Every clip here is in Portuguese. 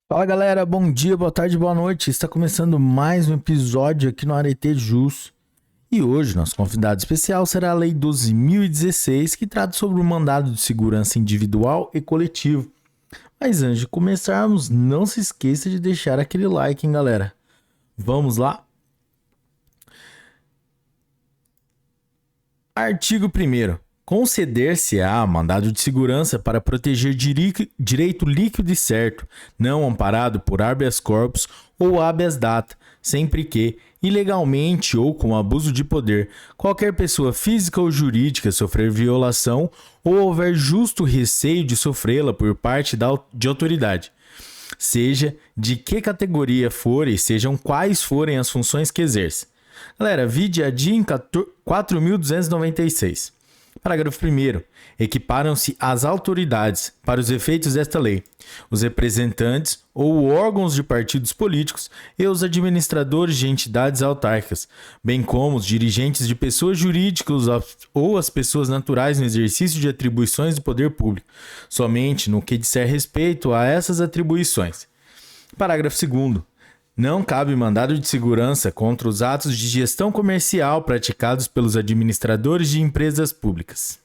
Fala galera, bom dia, boa tarde, boa noite. Está começando mais um episódio aqui no Arete Jus. E hoje nosso convidado especial será a Lei 12.016, que trata sobre o mandado de segurança individual e coletivo. Mas antes de começarmos, não se esqueça de deixar aquele like, hein, galera. Vamos lá? Artigo 1º. Conceder-se-á mandado de segurança para proteger direito líquido e certo, não amparado por habeas corpus ou habeas data, sempre que, ilegalmente ou com abuso de poder, qualquer pessoa física ou jurídica sofrer violação ou houver justo receio de sofrê-la por parte de autoridade, seja de que categoria for e sejam quais forem as funções que exerce. Galera, vide a DIN 4.296. Parágrafo 1º. Equiparam-se as autoridades, para os efeitos desta lei, os representantes ou órgãos de partidos políticos e os administradores de entidades autárquicas, bem como os dirigentes de pessoas jurídicas ou as pessoas naturais no exercício de atribuições do poder público, somente no que disser respeito a essas atribuições. Parágrafo 2º. Não cabe mandado de segurança contra os atos de gestão comercial praticados pelos administradores de empresas públicas,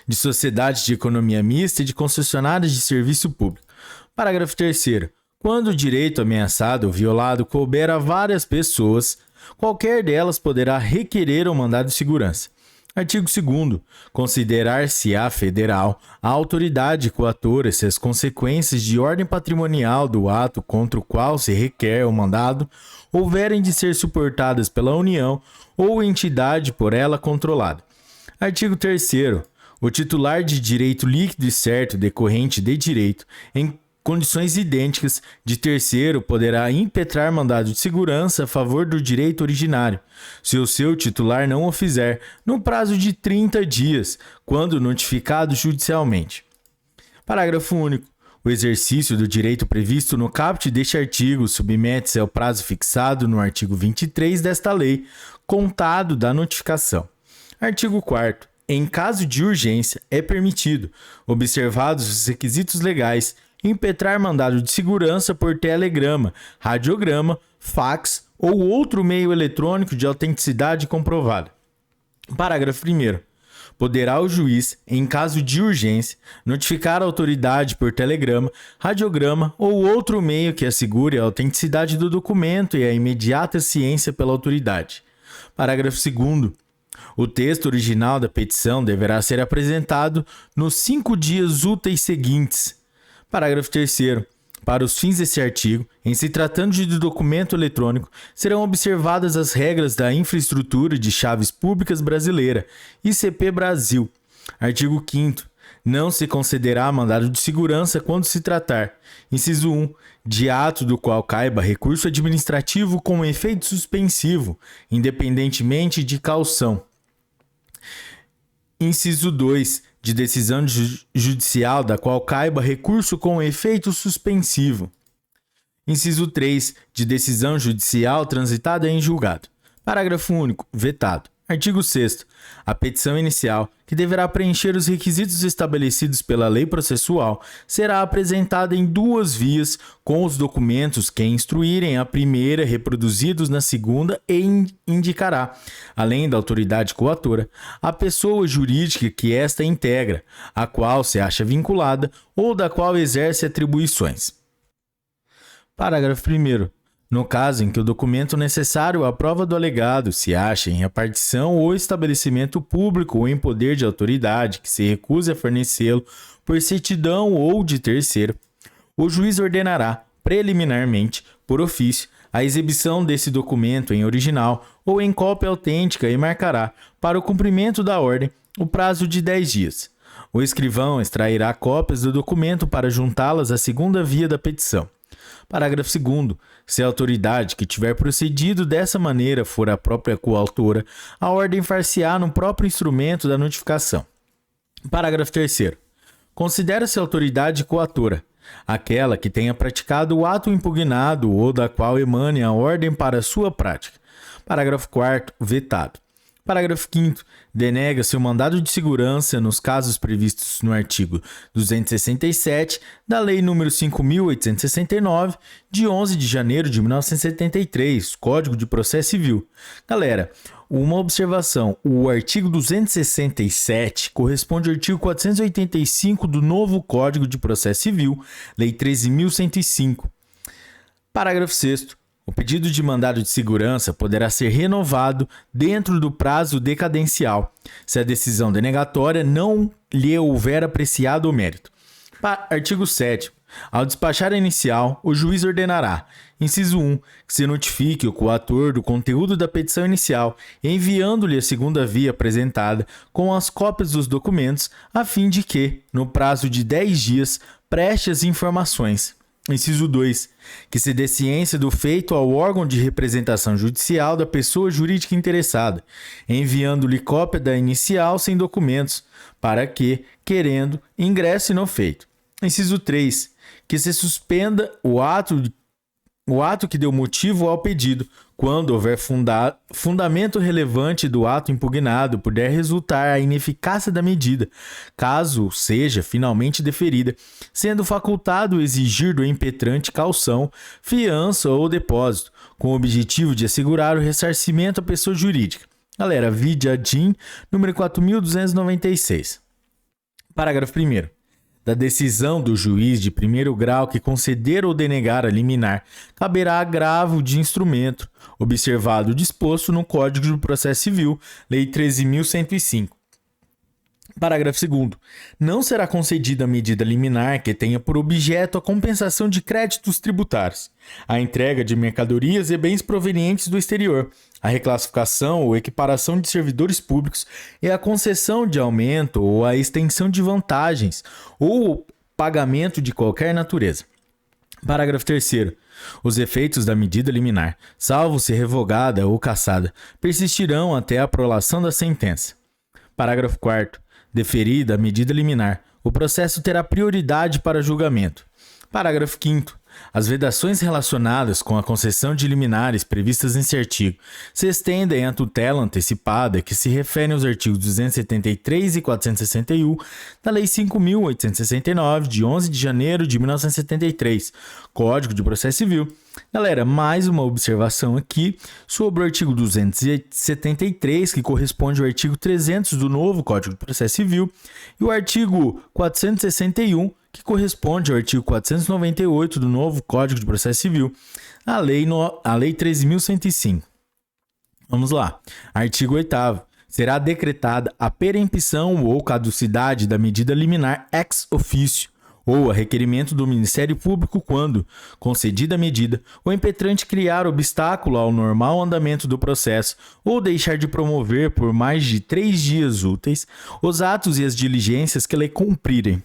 de sociedades de economia mista e de concessionárias de serviço público. Parágrafo 3º. Quando o direito ameaçado ou violado couber a várias pessoas, qualquer delas poderá requerer o mandado de segurança. Artigo 2º. Considerar-se-á federal a autoridade coatora se as consequências de ordem patrimonial do ato contra o qual se requer o mandado houverem de ser suportadas pela União ou entidade por ela controlada. Artigo 3º. O titular de direito líquido e certo decorrente de direito, em condições idênticas, de terceiro poderá impetrar mandado de segurança a favor do direito originário, se o seu titular não o fizer, no prazo de 30 dias, quando notificado judicialmente. Parágrafo único. O exercício do direito previsto no caput deste artigo submete-se ao prazo fixado no artigo 23 desta lei, contado da notificação. Artigo 4º. Em caso de urgência, é permitido, observados os requisitos legais, impetrar mandado de segurança por telegrama, radiograma, fax ou outro meio eletrônico de autenticidade comprovada. Parágrafo 1º. Poderá o juiz, em caso de urgência, notificar a autoridade por telegrama, radiograma ou outro meio que assegure a autenticidade do documento e a imediata ciência pela autoridade. Parágrafo 2º. O texto original da petição deverá ser apresentado nos 5 dias úteis seguintes. Parágrafo 3º. Para os fins deste artigo, em se tratando de documento eletrônico, serão observadas as regras da Infraestrutura de Chaves Públicas Brasileira, ICP Brasil. Artigo 5º. Não se concederá mandado de segurança quando se tratar, inciso 1, de ato do qual caiba recurso administrativo com efeito suspensivo, independentemente de caução. Inciso 2, de decisão judicial da qual caiba recurso com efeito suspensivo. Inciso 3, de decisão judicial transitada em julgado. Parágrafo único. Vetado. Artigo 6º. A petição inicial, que deverá preencher os requisitos estabelecidos pela lei processual, será apresentada em 2 vias, com os documentos que instruírem a primeira reproduzidos na segunda e indicará, além da autoridade coatora, a pessoa jurídica que esta integra, a qual se acha vinculada ou da qual exerce atribuições. Parágrafo 1º. No caso em que o documento necessário à prova do alegado se ache em repartição ou estabelecimento público ou em poder de autoridade que se recuse a fornecê-lo por certidão ou de terceiro, o juiz ordenará, preliminarmente, por ofício, a exibição desse documento em original ou em cópia autêntica e marcará, para o cumprimento da ordem, o prazo de 10 dias. O escrivão extrairá cópias do documento para juntá-las à segunda via da petição. Parágrafo 2º. Se a autoridade que tiver procedido dessa maneira for a própria coautora, a ordem far-se-á no próprio instrumento da notificação. Parágrafo 3º. Considera-se autoridade coautora aquela que tenha praticado o ato impugnado ou da qual emane a ordem para sua prática. Parágrafo 4º. Vetado. Parágrafo 5º. Denega-se o mandado de segurança nos casos previstos no artigo 267 da Lei nº 5.869, de 11 de janeiro de 1973, Código de Processo Civil. Galera, uma observação: o artigo 267 corresponde ao artigo 485 do novo Código de Processo Civil, Lei 13.105. Parágrafo 6º. O pedido de mandado de segurança poderá ser renovado dentro do prazo decadencial, se a decisão denegatória não lhe houver apreciado o mérito. Artigo 7º. Ao despachar a inicial, o juiz ordenará: inciso 1, que se notifique o coator do conteúdo da petição inicial, enviando-lhe a segunda via apresentada com as cópias dos documentos, a fim de que, no prazo de 10 dias, preste as informações. Inciso 2, que se dê ciência do feito ao órgão de representação judicial da pessoa jurídica interessada, enviando-lhe cópia da inicial sem documentos, para que, querendo, ingresse no feito. Inciso 3, que se suspenda o ato que deu motivo ao pedido, quando houver fundamento relevante do ato impugnado, puder resultar a ineficácia da medida, caso seja finalmente deferida, sendo facultado exigir do impetrante caução, fiança ou depósito, com o objetivo de assegurar o ressarcimento à pessoa jurídica. Galera, vide a DIN número 4.296. Parágrafo 1º. Da decisão do juiz de primeiro grau que conceder ou denegar a liminar, caberá agravo de instrumento, observado o disposto no Código de Processo Civil, Lei 13.105. Parágrafo 2º. Não será concedida medida liminar que tenha por objeto a compensação de créditos tributários, a entrega de mercadorias e bens provenientes do exterior, a reclassificação ou equiparação de servidores públicos e a concessão de aumento ou a extensão de vantagens ou pagamento de qualquer natureza. Parágrafo 3º. Os efeitos da medida liminar, salvo se revogada ou cassada, persistirão até a prolação da sentença. Parágrafo 4º. Deferida a medida liminar, o processo terá prioridade para julgamento. Parágrafo 5º. As vedações relacionadas com a concessão de liminares previstas nesse artigo se estendem à tutela antecipada que se referem aos artigos 273 e 461 da Lei 5.869, de 11 de janeiro de 1973, Código de Processo Civil. Galera, mais uma observação aqui sobre o artigo 273, que corresponde ao artigo 300 do novo Código de Processo Civil, e o artigo 461, que corresponde ao artigo 498 do novo Código de Processo Civil, a Lei 13.105. Vamos lá. Artigo 8º. Será decretada a perempção ou caducidade da medida liminar ex officio, ou a requerimento do Ministério Público quando, concedida a medida, o impetrante criar obstáculo ao normal andamento do processo ou deixar de promover por mais de 3 dias úteis os atos e as diligências que lhe cumprirem.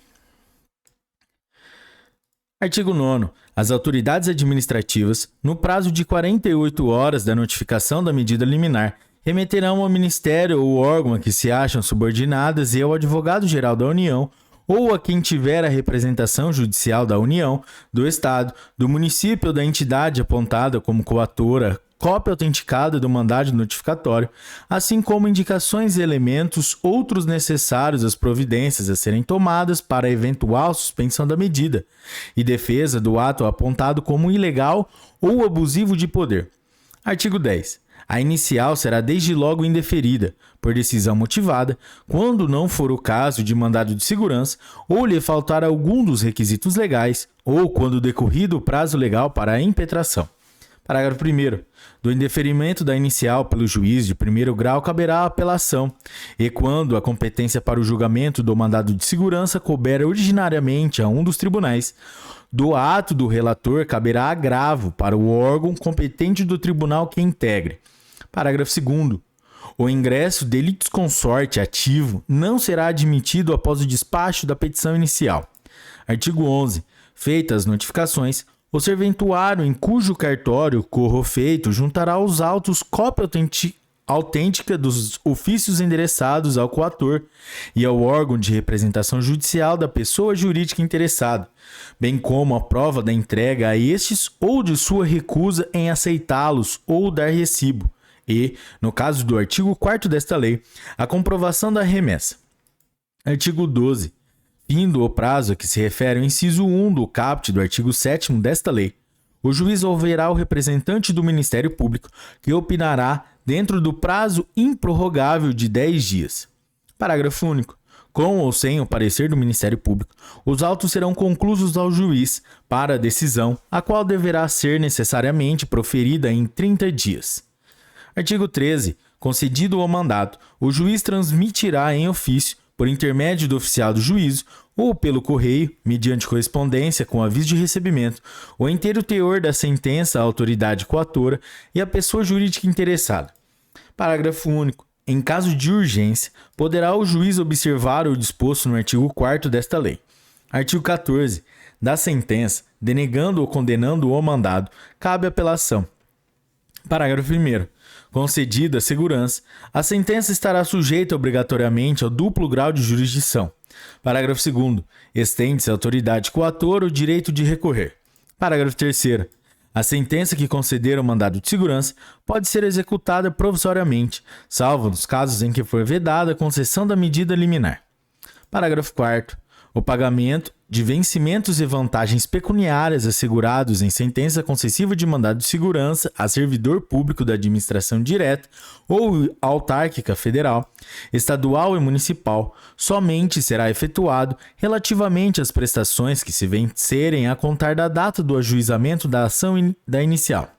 Artigo 9º. As autoridades administrativas, no prazo de 48 horas da notificação da medida liminar, remeterão ao Ministério ou órgão a que se acham subordinadas e ao Advogado-Geral da União ou a quem tiver a representação judicial da União, do Estado, do município ou da entidade apontada como coatora, cópia autenticada do mandado notificatório, assim como indicações e elementos outros necessários às providências a serem tomadas para a eventual suspensão da medida e defesa do ato apontado como ilegal ou abusivo de poder. Artigo 10. A inicial será desde logo indeferida, por decisão motivada, quando não for o caso de mandado de segurança ou lhe faltar algum dos requisitos legais ou quando decorrido o prazo legal para a impetração. Parágrafo 1º. Do indeferimento da inicial pelo juiz de primeiro grau caberá a apelação, e quando a competência para o julgamento do mandado de segurança couber originariamente a um dos tribunais, do ato do relator caberá agravo para o órgão competente do tribunal que integre. Parágrafo 2º. O ingresso de litisconsorte ativo não será admitido após o despacho da petição inicial. Artigo 11. Feitas as notificações, o serventuário em cujo cartório corra o feito juntará aos autos cópia autêntica dos ofícios endereçados ao coator e ao órgão de representação judicial da pessoa jurídica interessada, bem como a prova da entrega a estes ou de sua recusa em aceitá-los ou dar recibo, e, no caso do artigo 4º desta lei, a comprovação da remessa. Artigo 12. Findo o prazo a que se refere o inciso 1 do caput do artigo 7º desta lei, o juiz ouvirá o representante do Ministério Público, que opinará dentro do prazo improrrogável de 10 dias. Parágrafo único. Com ou sem o parecer do Ministério Público, os autos serão conclusos ao juiz para a decisão, a qual deverá ser necessariamente proferida em 30 dias. Artigo 13. Concedido o mandado, o juiz transmitirá em ofício, por intermédio do oficial do juízo, ou pelo correio, mediante correspondência com aviso de recebimento, o inteiro teor da sentença à autoridade coatora e à pessoa jurídica interessada. Parágrafo único. Em caso de urgência, poderá o juiz observar o disposto no artigo 4º desta lei. Artigo 14. Da sentença, denegando ou condenando o mandado, cabe apelação. Parágrafo 1º. Concedida a segurança, a sentença estará sujeita obrigatoriamente ao duplo grau de jurisdição. Parágrafo 2º. Estende-se à autoridade coatora o direito de recorrer. Parágrafo 3º. A sentença que conceder o mandado de segurança pode ser executada provisoriamente, salvo nos casos em que for vedada a concessão da medida liminar. Parágrafo 4º. O pagamento de vencimentos e vantagens pecuniárias assegurados em sentença concessiva de mandado de segurança a servidor público da administração direta ou autárquica federal, estadual e municipal somente será efetuado relativamente às prestações que se vencerem a contar da data do ajuizamento da ação da inicial.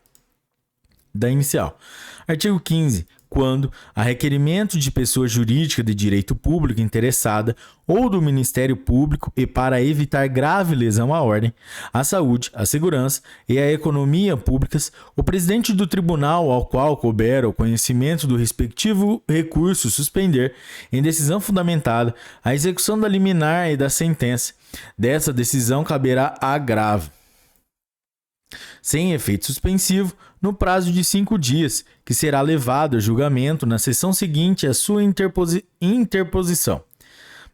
Artigo 15. Quando, a requerimento de pessoa jurídica de direito público interessada ou do Ministério Público e para evitar grave lesão à ordem, à saúde, à segurança e à economia públicas, o presidente do tribunal ao qual couber o conhecimento do respectivo recurso suspender, em decisão fundamentada, a execução da liminar e da sentença. Dessa decisão caberá agravo, sem efeito suspensivo, no prazo de 5 dias, que será levado a julgamento na sessão seguinte à sua interposição.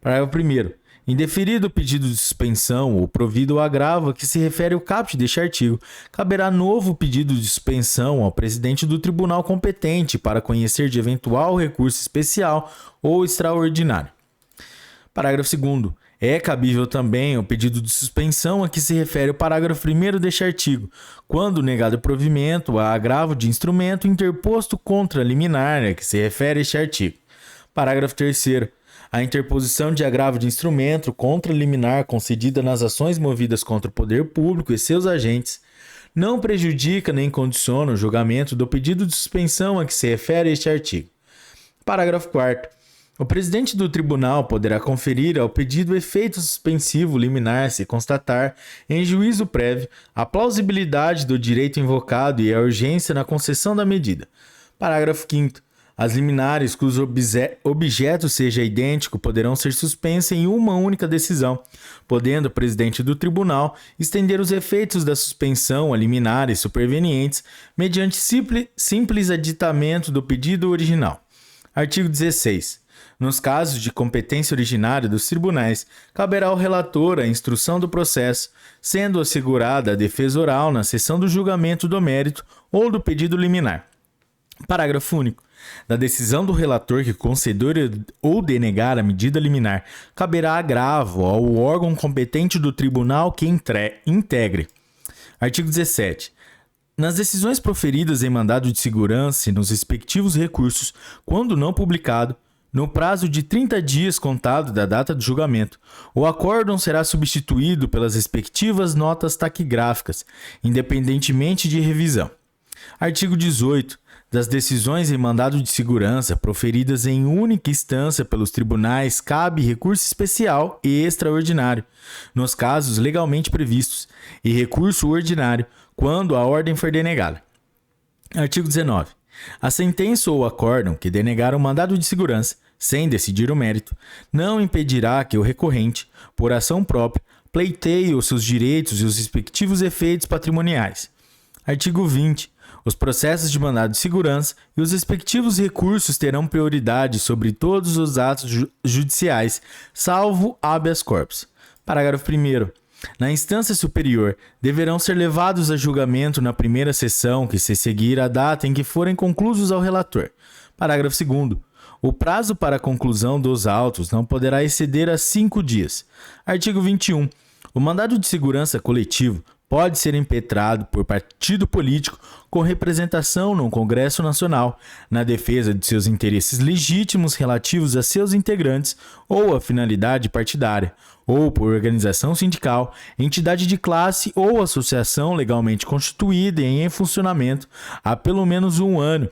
Parágrafo 1º. Indeferido o pedido de suspensão ou provido o agravo a que se refere o caput deste artigo, caberá novo pedido de suspensão ao presidente do tribunal competente para conhecer de eventual recurso especial ou extraordinário. Parágrafo 2º. É cabível também o pedido de suspensão a que se refere o parágrafo 1º deste artigo, quando negado provimento a agravo de instrumento interposto contra a liminar a que se refere este artigo. Parágrafo 3º. A interposição de agravo de instrumento contra a liminar concedida nas ações movidas contra o poder público e seus agentes não prejudica nem condiciona o julgamento do pedido de suspensão a que se refere este artigo. Parágrafo 4º. O presidente do tribunal poderá conferir ao pedido efeito suspensivo liminar se constatar, em juízo prévio, a plausibilidade do direito invocado e a urgência na concessão da medida. Parágrafo 5º. As liminares cujo objeto seja idêntico poderão ser suspensas em uma única decisão, podendo o presidente do tribunal estender os efeitos da suspensão a liminares supervenientes mediante simples aditamento do pedido original. Artigo 16. Nos casos de competência originária dos tribunais, caberá ao relator a instrução do processo, sendo assegurada a defesa oral na sessão do julgamento do mérito ou do pedido liminar. Parágrafo único. Da decisão do relator que conceder ou denegar a medida liminar, caberá agravo ao órgão competente do tribunal que integre. Artigo 17. Nas decisões proferidas em mandado de segurança e nos respectivos recursos, quando não publicado, no prazo de 30 dias contado da data do julgamento, o acórdão será substituído pelas respectivas notas taquigráficas, independentemente de revisão. Artigo 18. Das decisões em mandado de segurança proferidas em única instância pelos tribunais, cabe recurso especial e extraordinário, nos casos legalmente previstos, e recurso ordinário, quando a ordem for denegada. Artigo 19. A sentença ou acórdão que denegar o mandado de segurança, sem decidir o mérito, não impedirá que o recorrente, por ação própria, pleiteie os seus direitos e os respectivos efeitos patrimoniais. Artigo 20. Os processos de mandado de segurança e os respectivos recursos terão prioridade sobre todos os atos judiciais, salvo habeas corpus. Parágrafo 1º. na instância superior, deverão ser levados a julgamento na primeira sessão que se seguir a data em que forem conclusos ao relator. Parágrafo 2º. O prazo para a conclusão dos autos não poderá exceder a 5 dias. Artigo 21. O mandado de segurança coletivo pode ser impetrado por partido político com representação no Congresso Nacional, na defesa de seus interesses legítimos relativos a seus integrantes ou a finalidade partidária, ou por organização sindical, entidade de classe ou associação legalmente constituída e em funcionamento há pelo menos 1 ano,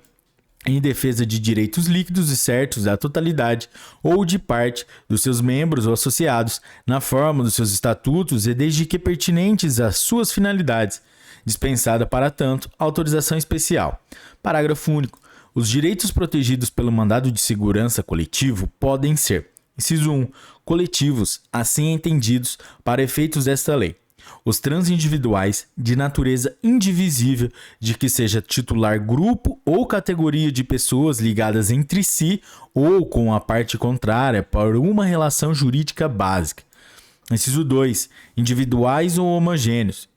em defesa de direitos líquidos e certos da totalidade ou de parte dos seus membros ou associados, na forma dos seus estatutos e desde que pertinentes às suas finalidades, dispensada para tanto autorização especial. Parágrafo único. Os direitos protegidos pelo mandado de segurança coletivo podem ser: inciso 1, coletivos, assim entendidos para efeitos desta lei. Os transindividuais, de natureza indivisível, de que seja titular grupo ou categoria de pessoas ligadas entre si ou com a parte contrária por uma relação jurídica básica. Inciso 2. Individuais ou homogêneos.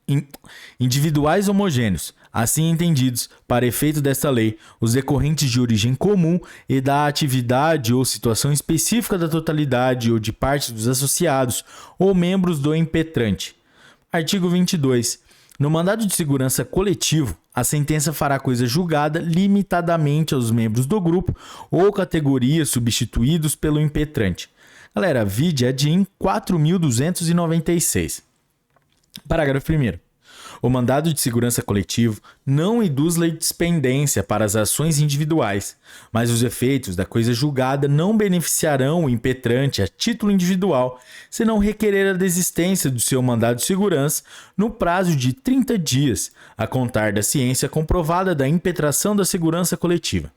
Individuais homogêneos, assim entendidos, para efeito desta lei, os decorrentes de origem comum e da atividade ou situação específica da totalidade ou de parte dos associados ou membros do impetrante. Artigo 22. No mandado de segurança coletivo, a sentença fará coisa julgada limitadamente aos membros do grupo ou categoria substituídos pelo impetrante. Galera, vide a DIN 4.296. Parágrafo 1º. O mandado de segurança coletivo não induz litispendência para as ações individuais, mas os efeitos da coisa julgada não beneficiarão o impetrante a título individual, se não requerer a desistência do seu mandado de segurança no prazo de 30 dias, a contar da ciência comprovada da impetração da segurança coletiva.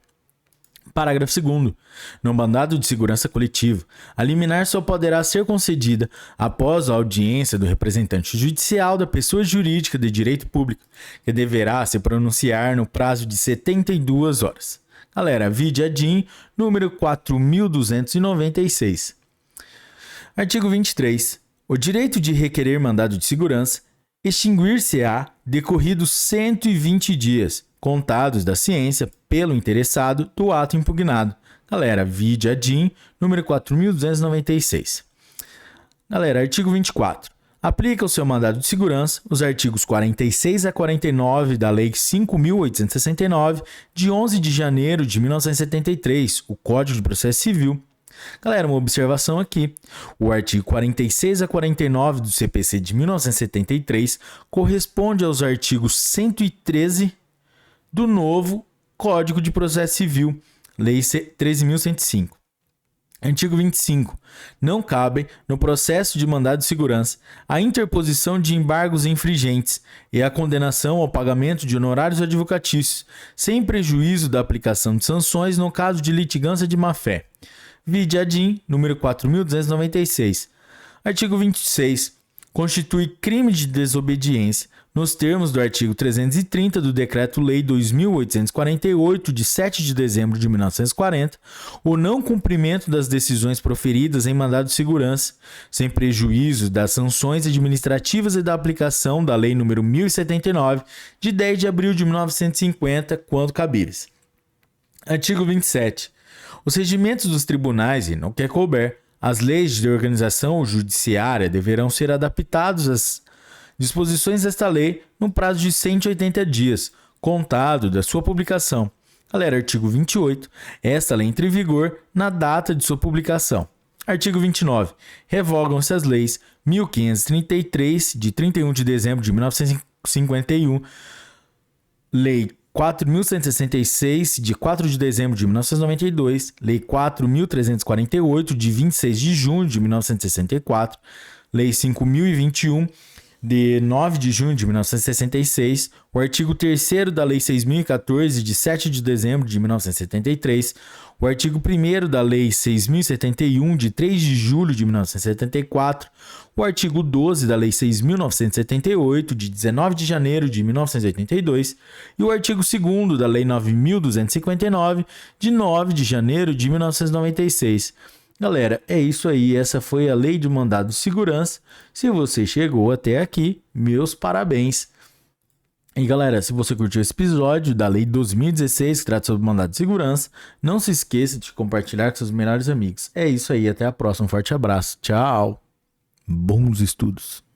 Parágrafo 2º. No mandado de segurança coletivo, a liminar só poderá ser concedida após a audiência do representante judicial da pessoa jurídica de direito público, que deverá se pronunciar no prazo de 72 horas. Galera, vide a DIN número 4.296. Artigo 23. O direito de requerer mandado de segurança extinguir-se-á decorridos 120 dias, contados da ciência pelo interessado do ato impugnado. Galera, vide a DIN número 4.296. Galera, artigo 24. Aplica ao seu mandado de segurança os artigos 46 a 49 da Lei 5.869, de 11 de janeiro de 1973, o Código de Processo Civil. Galera, uma observação aqui. O artigo 46 a 49 do CPC de 1973 corresponde aos artigos 113 do novo Código de Processo Civil, Lei 13.105. Artigo 25. Não cabem, no processo de mandado de segurança, a interposição de embargos infringentes e a condenação ao pagamento de honorários advocatícios, sem prejuízo da aplicação de sanções no caso de litigância de má-fé. Vide a DIN número 4.296. Artigo 26. Constitui crime de desobediência, nos termos do artigo 330 do Decreto-Lei 2.848, de 7 de dezembro de 1940, o não cumprimento das decisões proferidas em mandado de segurança, sem prejuízo das sanções administrativas e da aplicação da Lei nº 1079, de 10 de abril de 1950, quando cabíveis. Artigo 27. Os regimentos dos tribunais, e no que couber, as leis de organização judiciária deverão ser adaptados às disposições desta lei no prazo de 180 dias, contado da sua publicação. Galera, artigo 28. Esta lei entra em vigor na data de sua publicação. Artigo 29. Revogam-se as leis 1533, de 31 de dezembro de 1951, Lei 4.166, de 4 de dezembro de 1992, Lei 4.348, de 26 de junho de 1964, Lei 5.021, de 9 de junho de 1966, o artigo 3º da Lei 6.014, de 7 de dezembro de 1973, o artigo 1º da Lei 6.071, de 3 de julho de 1974, o artigo 12 da Lei 6.978, de 19 de janeiro de 1982, e o artigo 2º da Lei 9.259, de 9 de janeiro de 1996. Galera, é isso aí. Essa foi a Lei de Mandado de Segurança. Se você chegou até aqui, meus parabéns. E galera, se você curtiu esse episódio da Lei 2016, que trata sobre mandado de segurança, não se esqueça de compartilhar com seus melhores amigos. É isso aí, até a próxima. Um forte abraço. Tchau. Bons estudos.